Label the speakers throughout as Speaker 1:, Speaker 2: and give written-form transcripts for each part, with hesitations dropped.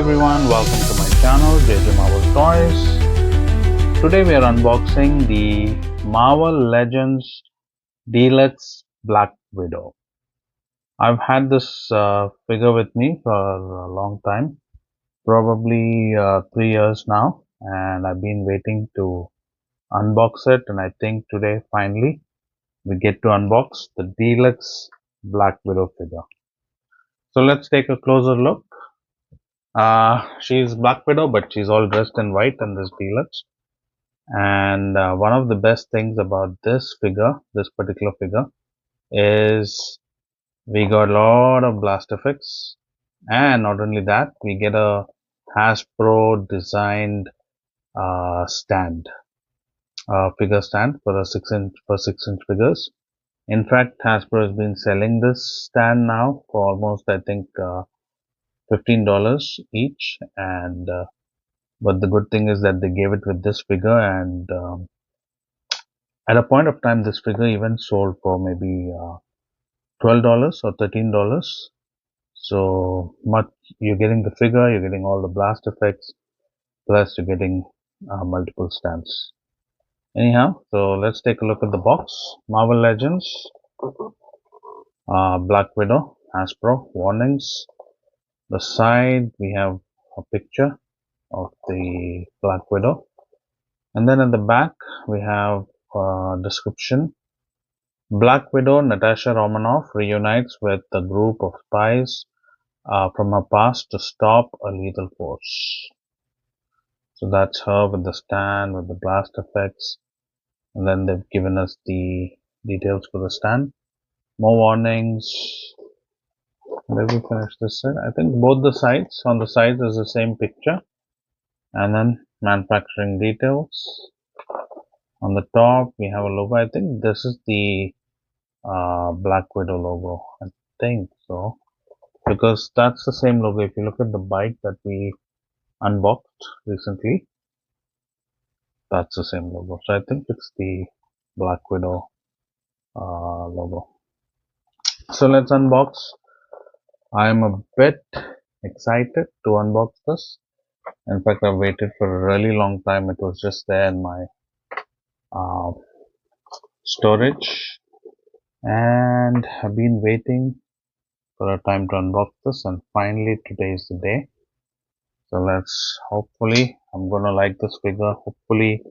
Speaker 1: everyone, welcome to my channel JJMarvelToys. Today we are unboxing the Marvel Legends Deluxe Black Widow. I've had this figure with me for a long time, probably 3 years now, and I've been waiting to unbox it, and I think today finally we get to unbox the Deluxe Black Widow figure. So let's take a closer look. She's Black Widow, but she's all dressed in white in this Deluxe. And one of the best things about this particular figure, is we got a lot of blast effects. And not only that, we get a Hasbro designed figure stand for a 6-inch figures. In fact, Hasbro has been selling this stand now for almost, I think, $15 each, and but the good thing is that they gave it with this figure, and at a point of time this figure even sold for maybe $12 or $13. So much, you're getting the figure, you're getting all the blast effects, plus you're getting multiple stands. Anyhow, so let's take a look at the box. Marvel Legends, Black Widow, Hasbro, warnings. The side we have a picture of the Black Widow, and then at the back we have a description. Black Widow Natasha Romanoff reunites with a group of spies from her past to stop a lethal force. So that's her with the stand, with the blast effects, and then they've given us the details for the stand. More warnings. Let me finish this side. I think both the sides, on the sides is the same picture, and then manufacturing details. On the top we have a logo. I think this is the Black Widow logo. I think so, because that's the same logo. If you look at the bike that we unboxed recently, that's the same logo. So I think it's the Black Widow logo. So let's unbox. I'm a bit excited to unbox this. In fact, I've waited for a really long time. It was just there in my storage, and I've been waiting for a time to unbox this, and finally today is the day. So let's, hopefully I'm gonna like this figure. Hopefully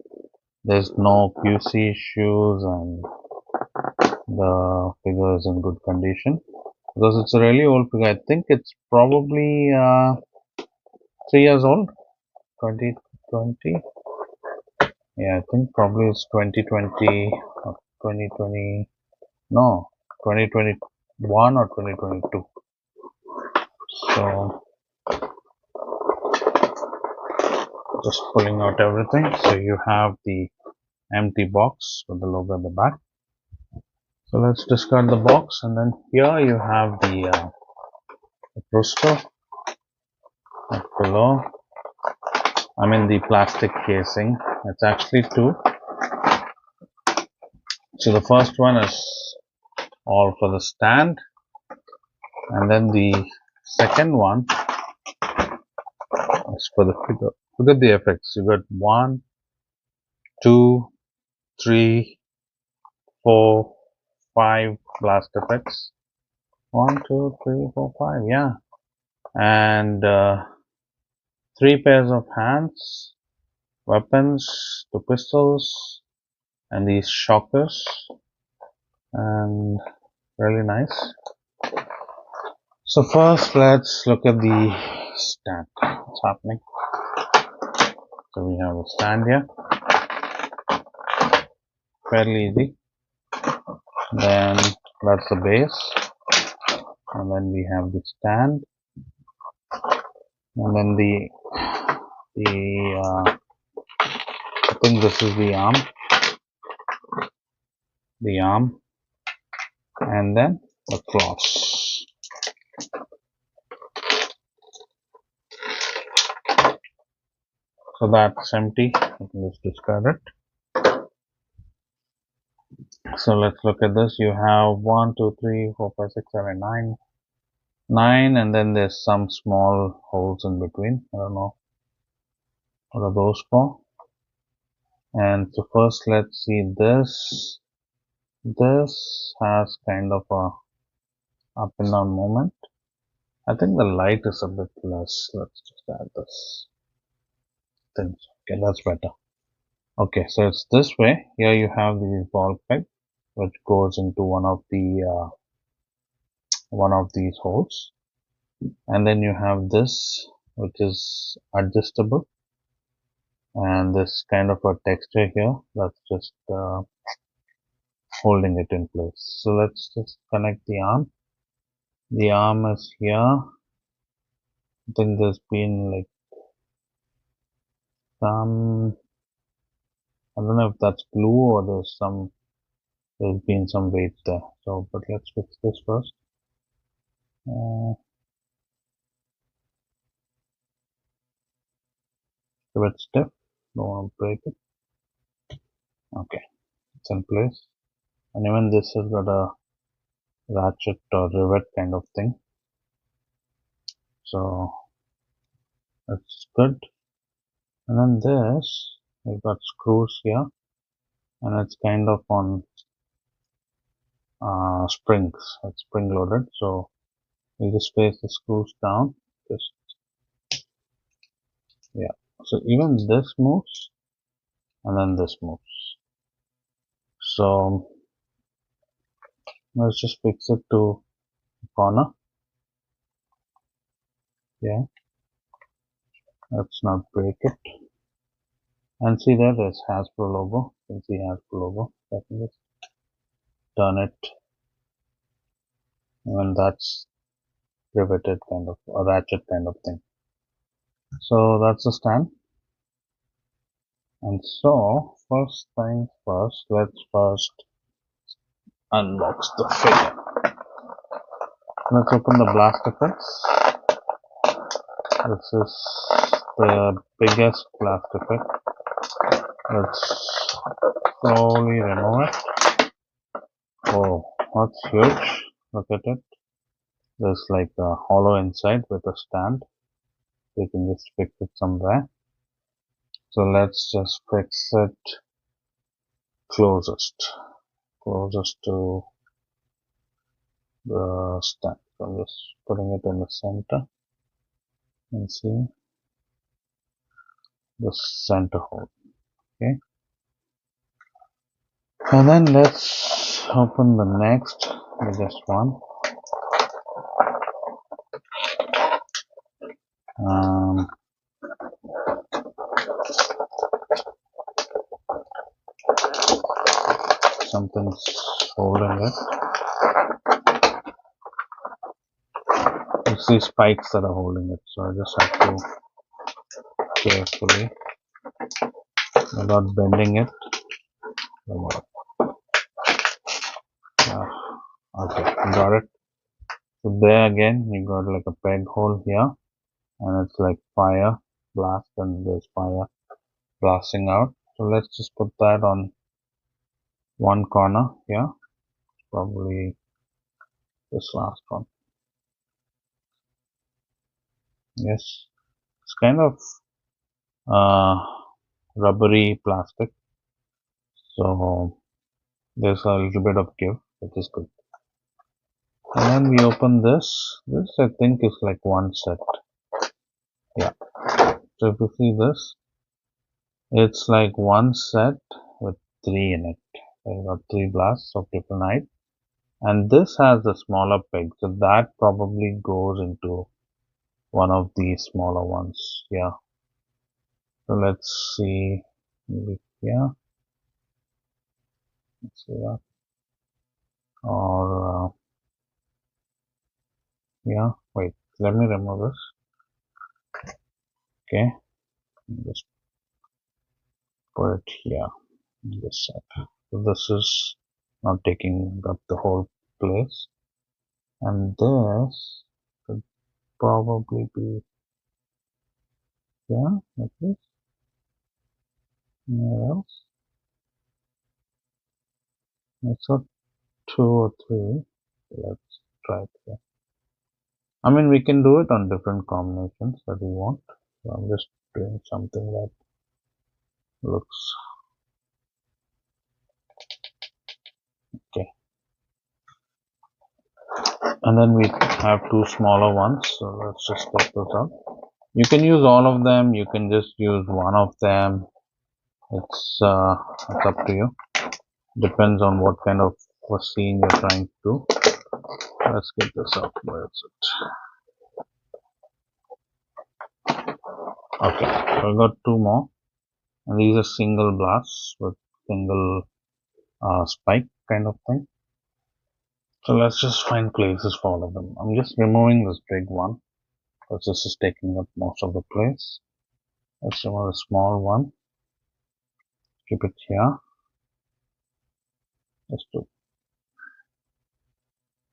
Speaker 1: there's no QC issues and the figure is in good condition, because it's a really old figure. I think it's probably 3 years old. 2020. Yeah, I think probably it's 2020 or 2020. No, 2021 or 2022. So just pulling out everything. So you have the empty box with the logo at the back. So let's discard the box, and then here you have the poster below. I mean the plastic casing. It's actually two. So the first one is all for the stand, and then the second one is for the figure. Look at the effects. You got 1, 2, 3, 4, 5 blast effects. 1, 2, 3, 4, 5. Yeah, and 3 pairs of hands, weapons, 2 pistols, and these shockers, and really nice. So first, let's look at the stand. What's happening? So we have a stand here, fairly easy. Then that's the base, and then we have the stand, and then I think this is the arm, and then the claws. So that's empty. I can just discard it. So let's look at this. You have 1, 2, 3, 4, 5, 6, 7, 9, 9, and then there's some small holes in between. I don't know what are those for. And so first let's see this. This has kind of a up and down moment. I think the light is a bit less. Let's just add this thing. Okay, that's better. Okay, so it's this way. Here you have the ball peg, which goes into one of these holes, and then you have this, which is adjustable, and this kind of a texture here that's just holding it in place. So let's just connect the arm. The arm is here. I think there's been like some, I don't know if that's glue or there's been some weight there. So, but let's fix this first. A bit stiff. Don't want to break it. Okay, it's in place. And even this has got a ratchet or rivet kind of thing. So that's good. And then this, we've got screws here, and it's kind of on springs. It's spring loaded. So you just place the screws down. Just yeah. So even this moves, and then this moves. So let's just fix it to the corner. Yeah. Let's not break it. And see there, there's Hasbro logo. You can see Hasbro logo. I can just turn it, and that's riveted kind of a ratchet kind of thing. So that's the stand. And so first thing first, let's first unbox the figure. Let's open the blaster kits. This is the biggest blaster kit. Let's slowly remove it. Oh, that's huge. Look at it. There's like a hollow inside with a stand. You can just fix it somewhere. So let's just fix it closest to the stand. So I'm just putting it in the center and see the center hole. Okay. And then let's open the next biggest one. Something's holding it. It's these spikes that are holding it, so I just have to carefully, without bending it. Okay, got it. So there again, you got like a peg hole here, and it's like fire blast, and there's fire blasting out. So let's just put that on one corner here, probably this last one. Yes, it's kind of rubbery plastic, so there's a little bit of give, which is good. And then we open this. This I think is like one set. Yeah. So if you see this, it's like one set with 3 in it. So you got 3 blasts of different height. And this has a smaller peg, so that probably goes into one of these smaller ones. Yeah. So let's see. Maybe here. Let's see that. Or yeah. Wait. Let me remove this. Okay. Just put it here. This set. So this is not taking up the whole place. And this could probably be here, like this. Anywhere else? It's not 2 or 3. Let's try it here. I mean, we can do it on different combinations that we want. So I'm just doing something that looks okay. And then we have two smaller ones. So let's just get those out. You can use all of them. You can just use one of them. It's up to you. Depends on what kind of a scene you're trying to do. Let's get this out. Where is it? Okay, so I got two more. And these are single blasts with single spike kind of thing. So let's just find places for all of them. I'm just removing this big one because this is taking up most of the place. Let's remove the small one. Keep it here. Just to,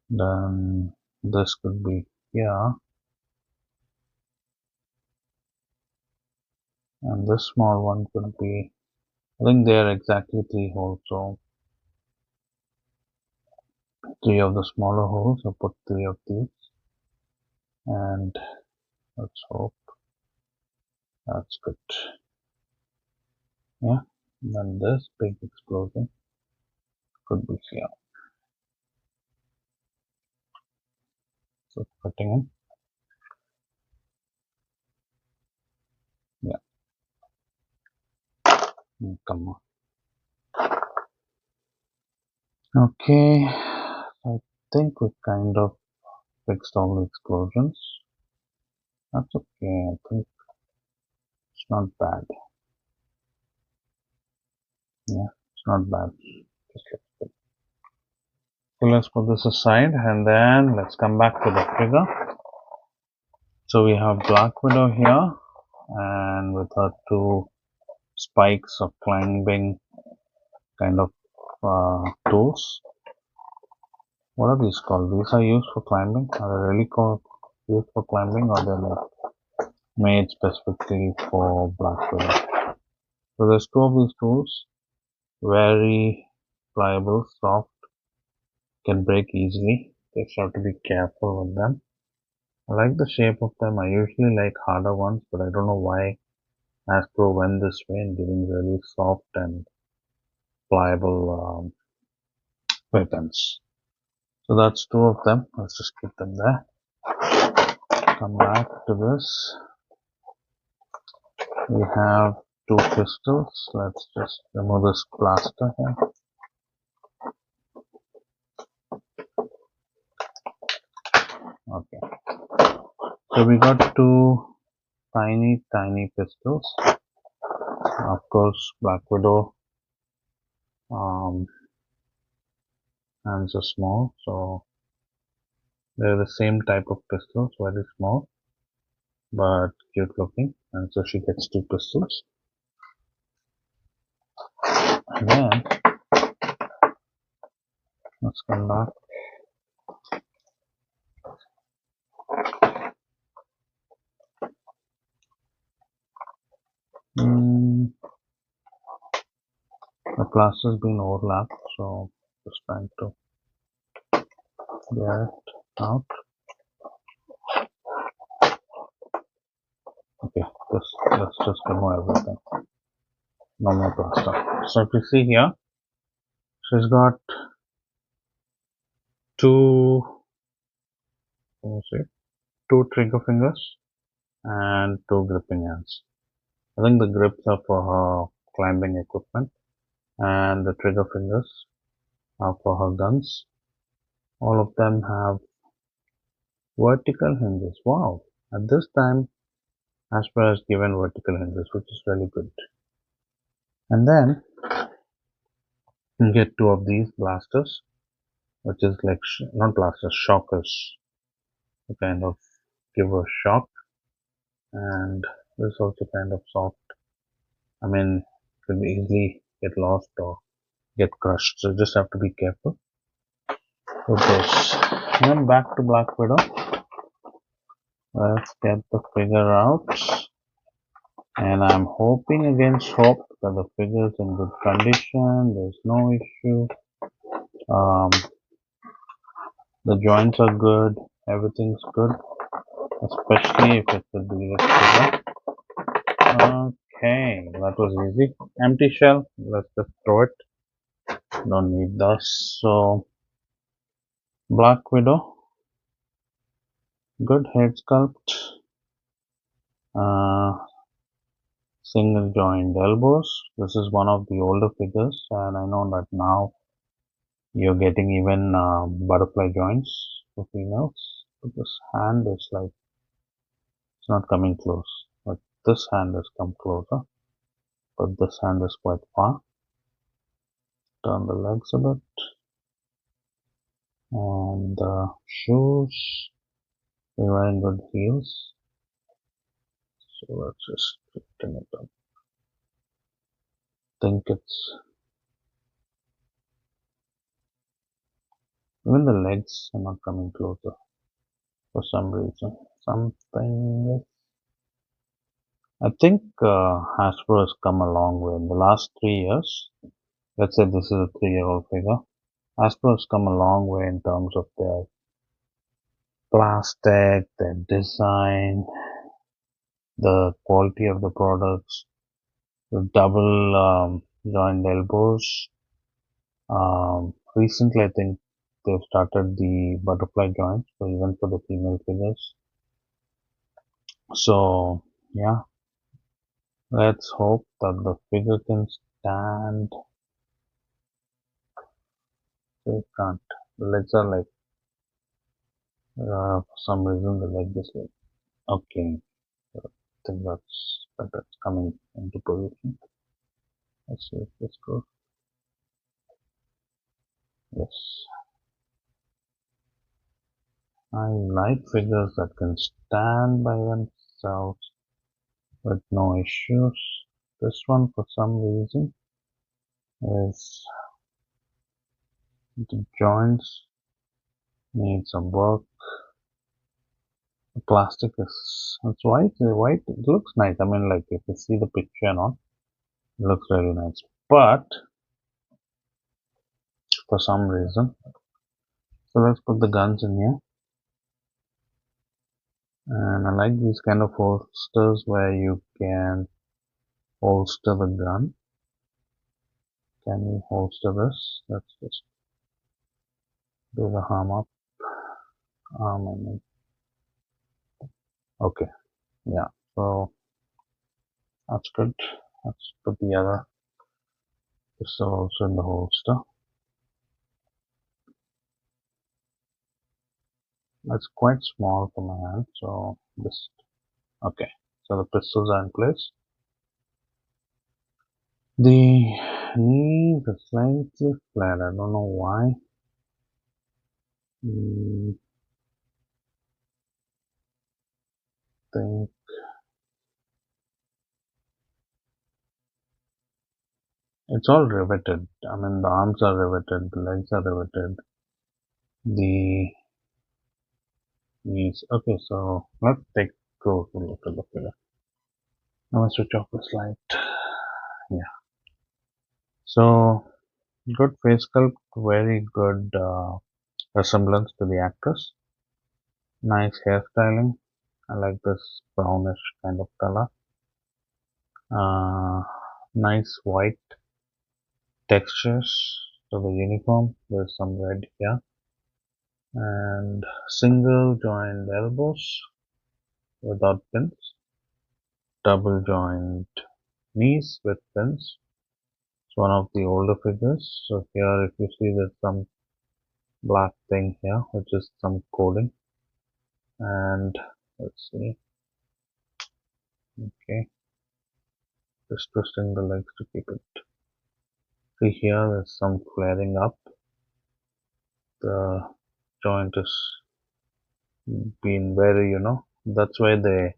Speaker 1: then this could be here. And this small one could be, I think there are exactly 3 holes. So 3 of the smaller holes. I'll put 3 of these. And let's hope that's good. Yeah. And then this big explosion could be here. So cutting in. Yeah. Come on. Okay. I think we kind of fixed all the explosions. That's okay. I think it's not bad. Yeah, it's not bad. Just looks good. So let's put this aside and then let's come back to the figure. So we have Black Widow here and with her 2 spikes of climbing kind of tools. What are these called? These are used for climbing? Are they really called used for climbing or they're like made specifically for Black Widow? So there's 2 of these tools. Very pliable, soft, can break easily. Just have to be careful with them. I like the shape of them. I usually like harder ones, but I don't know why Hasbro went this way and giving really soft and pliable weapons. So that's 2 of them. Let's just keep them there. Come back to this. We have 2 pistols. Let's just remove this plaster here. Okay. So we got 2 tiny pistols. Of course, Black Widow hands are small, so they're the same type of pistols, very small but cute looking, and so she gets 2 pistols. And then let's come back. The plaster's been overlapped, so just trying to get it out. Okay, let's just remove everything. No more plaster. So if you see here, she's got 2 trigger fingers and 2 gripping hands. I think the grips are for her climbing equipment and the trigger fingers are for her guns. All of them have vertical hinges. Wow! At this time, Hasbro has given vertical hinges, which is really good. And then you get 2 of these blasters, which is like not blasters, shockers, to kind of give a shock. And this is also kind of soft. I mean, it could easily get lost or get crushed, so just have to be careful with this. And then back to Black Widow. Let's get the figure out. And I'm hoping against hope that the figure is in good condition. There's no issue. The joints are good. Everything's good. especially if it's a deluxe figure. Okay, that was easy. Empty shell, let's just throw it. Don't need those. So, Black Widow, good head sculpt, uh, single joint elbows. This is one of the older figures, and I know that now you're getting even butterfly joints for females. But this hand is like, it's not coming close. But this hand has come closer, but this hand is quite far. Turn the legs a bit. And the shoes, they're wearing good heels. So let's just straighten it up. Think it's, even the legs are not coming closer for some reason. Something is, I think Hasbro has come a long way in the last 3 years. Let's say this is a 3-year-old figure. Hasbro has come a long way in terms of their plastic, their design, the quality of the products, the double joint elbows. Recently, I think they've started the butterfly joints, so even for the female figures. So, yeah, let's hope that the figure can stand. They can't. The legs are like, for some reason, the leg is like, okay, I think that's coming into position. Let's see if this goes. Yes. I like figures that can stand by themselves with no issues. This one, for some reason, is the joints need some work. The plastic is, it's white. It looks nice. I mean, like if you see the picture and all, it looks really nice. But for some reason, so let's put the guns in here. And I like these kind of holsters where you can holster the gun. Can we holster this? Let's just do the arm up. Arm, I mean. Okay, yeah. So that's good. Let's put the other pistol also in the holster. It's quite small for my hand, so just okay. So the pistols are in place. The knees are slightly flat. I don't know why. Think it's all riveted. I mean, the arms are riveted, the legs are riveted, the knees. Okay, so let's take closer look at the figure. Now I switch off the slide. Yeah. So good face sculpt, very good resemblance to the actress. Nice hairstyling. I like this brownish kind of color. Nice white textures to the uniform. There's some red here. And single joint elbows without pins. Double joint knees with pins. It's one of the older figures. So here if you see there's some black thing here, which is some coding. And let's see. Okay. Just twisting the legs to keep it. See here there's some flaring up. The joint is been very, that's why they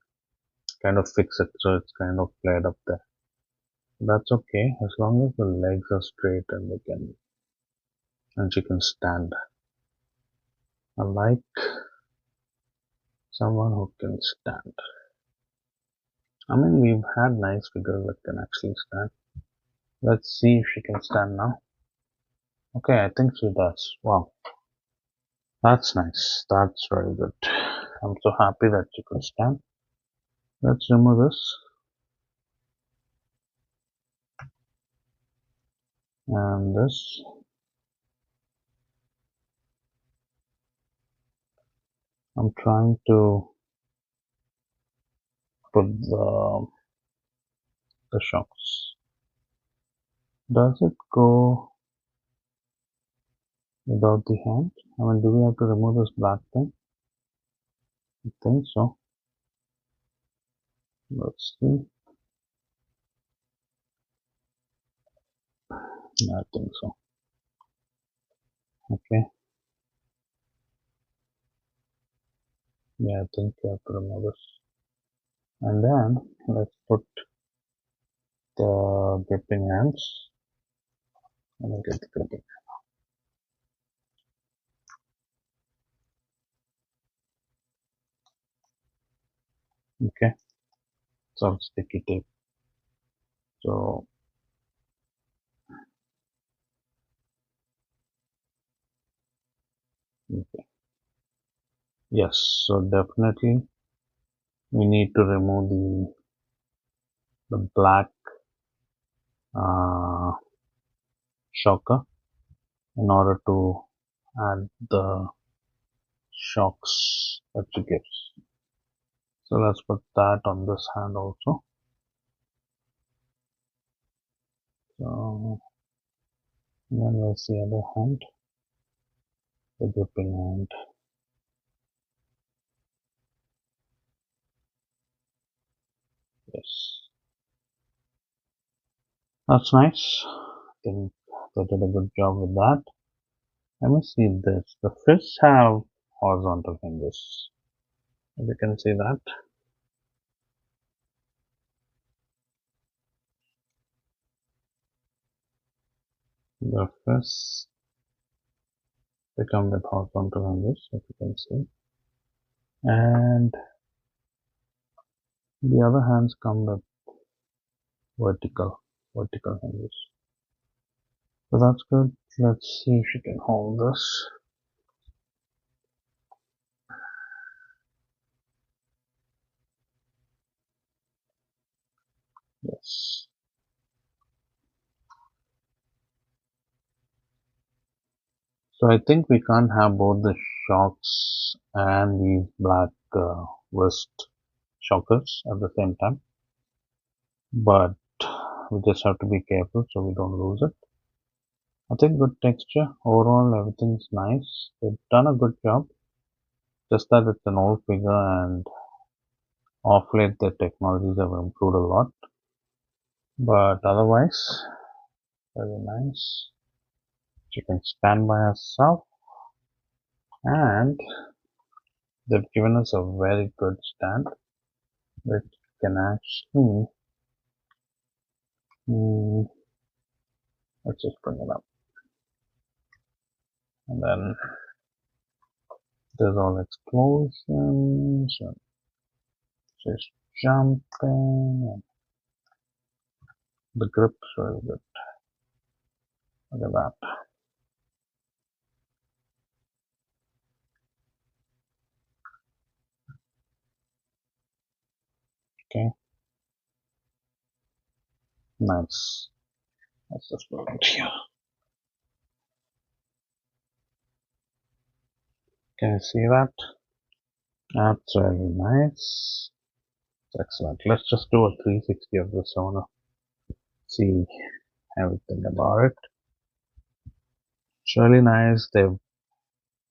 Speaker 1: kind of fix it. So it's kind of flared up there. That's okay as long as the legs are straight and she can stand. I like someone who can stand. I mean, we've had nice figures that can actually stand. Let's see if she can stand now. Okay, I think she does. Wow. That's nice. That's very good. I'm so happy that she could stand. Let's remove this. And this. I'm trying to put the shocks. Does it go without the hand? I mean, do we have to remove this black thing? I think so. Let's see. Yeah, I think so. Okay. Yeah, I think we have to remove this. And then let's put the gripping hands. Let me get the gripping. Okay. Some sticky tape. So okay. Yes, so definitely we need to remove the black shocker in order to add the shocks that she gives. So let's put that on this hand also. So then where's the other hand? The gripping hand. Yes. That's nice. I think they did a good job with that. Let me see this. The fish have horizontal hinges. If you can see that. The fish, they come with horizontal hinges, if you can see. And the other hands come with vertical hinges. So that's good. Let's see if you can hold this. Yes. So I think we can't have both the shocks and these black wrist shockers at the same time. But we just have to be careful so we don't lose it. I think good texture. Overall, everything's nice. They've done a good job. Just that it's an old figure and off late the technologies have improved a lot. But otherwise, very nice. She can stand by herself and they've given us a very good stand which can actually let's just bring it up. And then there's all explosions and just jumping and the grip's really good. Look at that. Okay. Nice. Let's just put it here. Can you see that? That's very nice. It's excellent. Let's just do a 360 of this owner. See everything about it. It's really nice. They've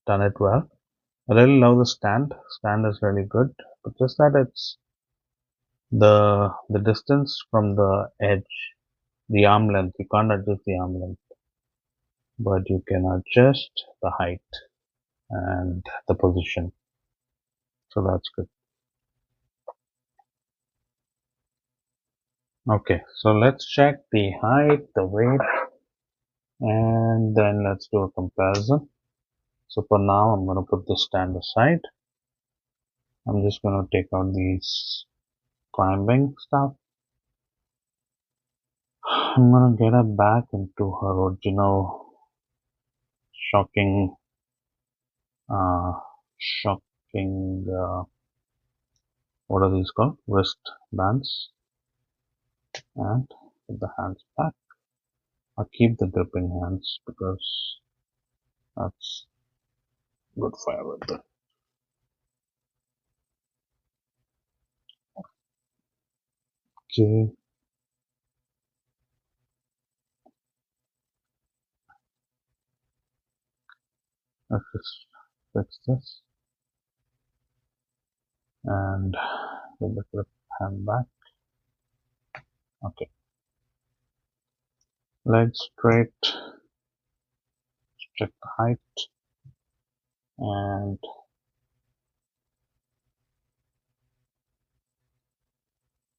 Speaker 1: done it well. I really love the stand. Stand is really good. But just that it's the distance from the edge, the arm length. You can't adjust the arm length. But you can adjust the height and the position. So that's good. Okay, so let's check the height, the weight, and then let's do a comparison. So for now, I'm going to put the stand aside. I'm just going to take out these climbing stuff. I'm going to get her back into her original shocking, shocking making what are these called? Wrist bands, and put the hands back. I'll keep the gripping hands because that's good for everything. Okay. Let's just fix this and with the grip hand back. Okay. Legs straight. Check the height and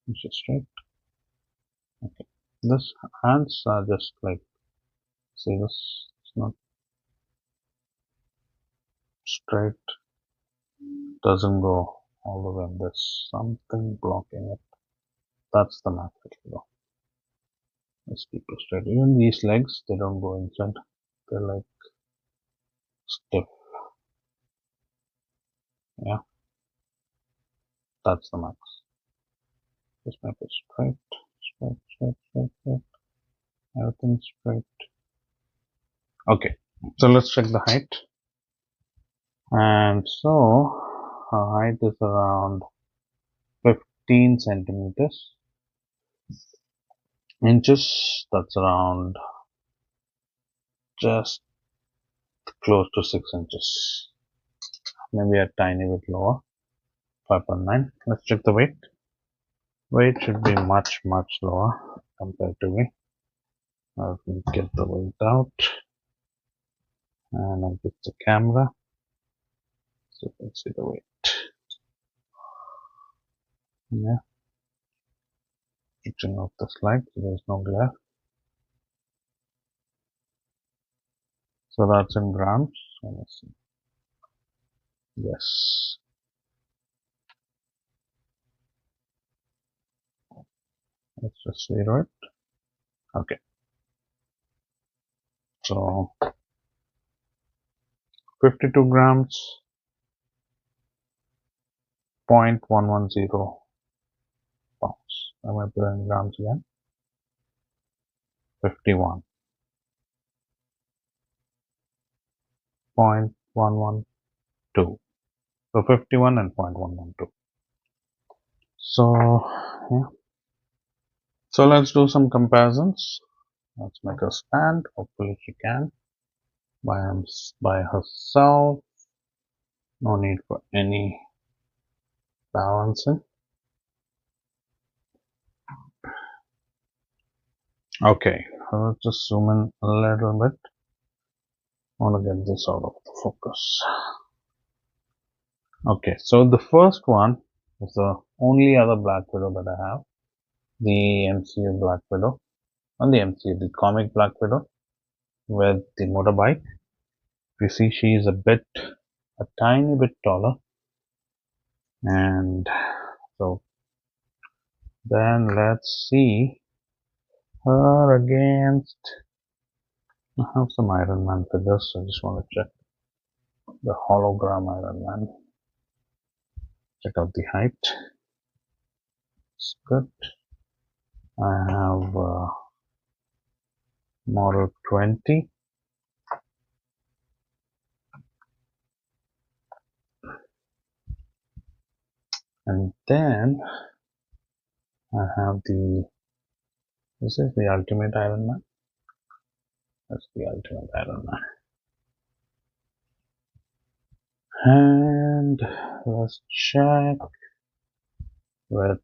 Speaker 1: push it straight. Okay. This hands are just like, see this, it's not straight, doesn't go all the way. There's something blocking it. That's the magic though. Let's keep it straight. Even these legs, they don't go inside. They're like stiff. Yeah, that's the max. Just make it straight, straight, straight, straight, straight. Everything straight. Okay, so let's check the height. And so her height is around 15 centimeters. Inches, that's around just close to 6 inches. Maybe a tiny bit lower. 5.9. Let's check the weight. Weight should be much lower compared to me. Let me get the weight out and I'll get the camera so you can see the weight. Yeah, switching off the slide so there's no glare. So that's in grams. Let's see. Yes. Let's just zero it. Okay. So 52 grams, 0.110 pounds. Am I putting grams again? 51. 0.112. So 51 and 0.112. So yeah. So let's do some comparisons. Let's make her stand. Hopefully she can by herself. No need for any balancing. Okay, so let's just zoom in a little bit. I want to get this out of the focus. Okay, so the first one is the only other Black Widow that I have. The MCU Black Widow. Not the MCU, the comic Black Widow with the motorbike. You see she is a tiny bit taller. And so then let's see her against, I have some Iron Man figures, so I just want to check the hologram Iron Man. Check out the height. It's good. I have model 20. And then I have this is the Ultimate Iron Man. That's the Ultimate Iron Man. And let's check with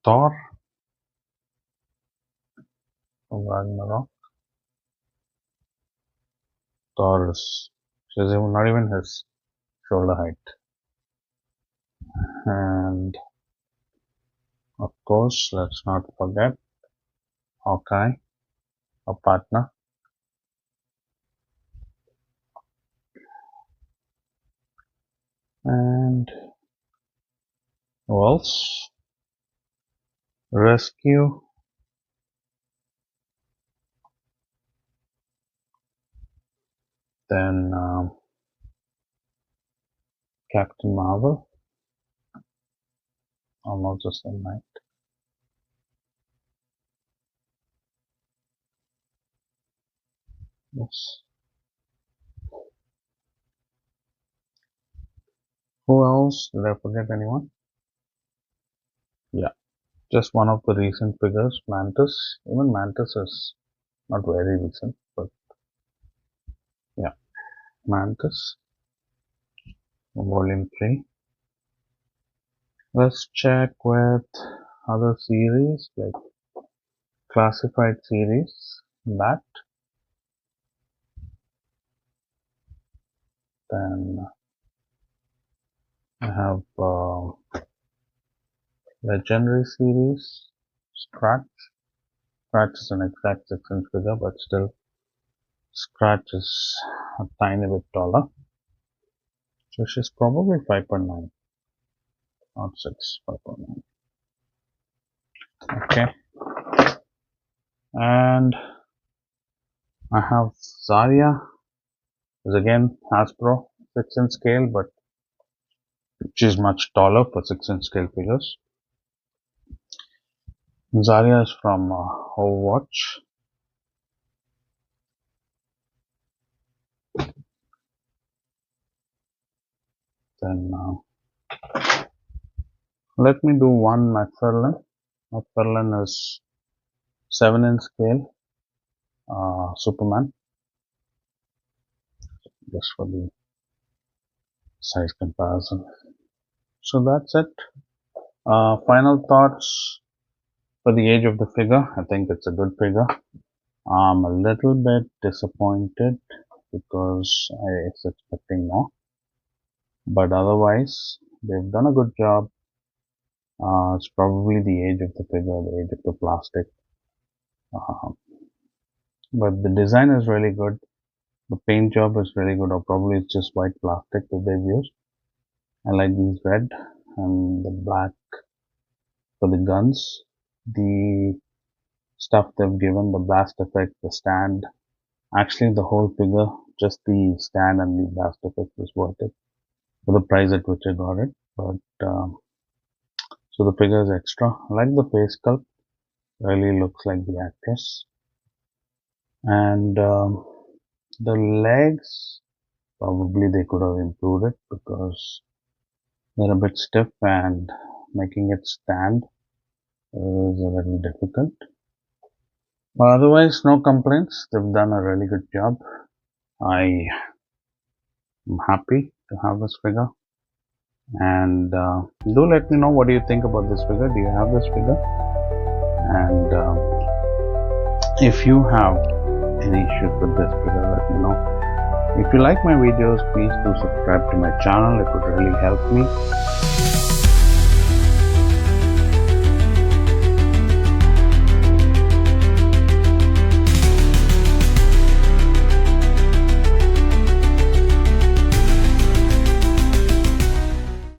Speaker 1: Thor from Ragnarok. Thor is not even his shoulder height. And of course, let's not forget Hawkeye, a partner. And who else? Rescue. Then Captain Marvel, almost the same height. Yes. Who else? Did I forget anyone? Yeah, just one of the recent figures, Mantis. Even Mantis is not very recent, but yeah, Mantis, volume 3. Let's check with other series like classified series, that. Then I have legendary series, Scratch. Scratch is an exact 6-inch figure, but still Scratch is a tiny bit taller. So she's probably 5.9, not 6, 5.9. Okay. And I have Zarya, is again Hasbro 6-inch scale, but she's much taller for 6-inch scale figures. Zarya is from Overwatch. Then let me do one McFarlane. McFarlane is 7-inch scale Superman, just for the size comparison. So that's it. Final thoughts for the age of the figure. I think it's a good figure. I'm a little bit disappointed because I was expecting more, but otherwise they've done a good job. It's probably the age of the figure, the age of the plastic, but the design is really good. The paint job is really good, or probably it's just white plastic that they've used. I like these red and the black for the guns. The stuff they've given, the blast effect, the stand, actually the whole figure, just the stand and the blast effect was worth it for the price at which I got it. But so the figure is extra. I like the face sculpt, really looks like the actress. And the legs, probably they could have improved it because they're a bit stiff and making it stand is a little difficult. But otherwise, no complaints. They've done a really good job. I am happy to have this figure. And do let me know, what do you think about this figure? Do you have this figure? And if you have any issues with this figure, let me know. If you like my videos, please do subscribe to my channel. It would really help me.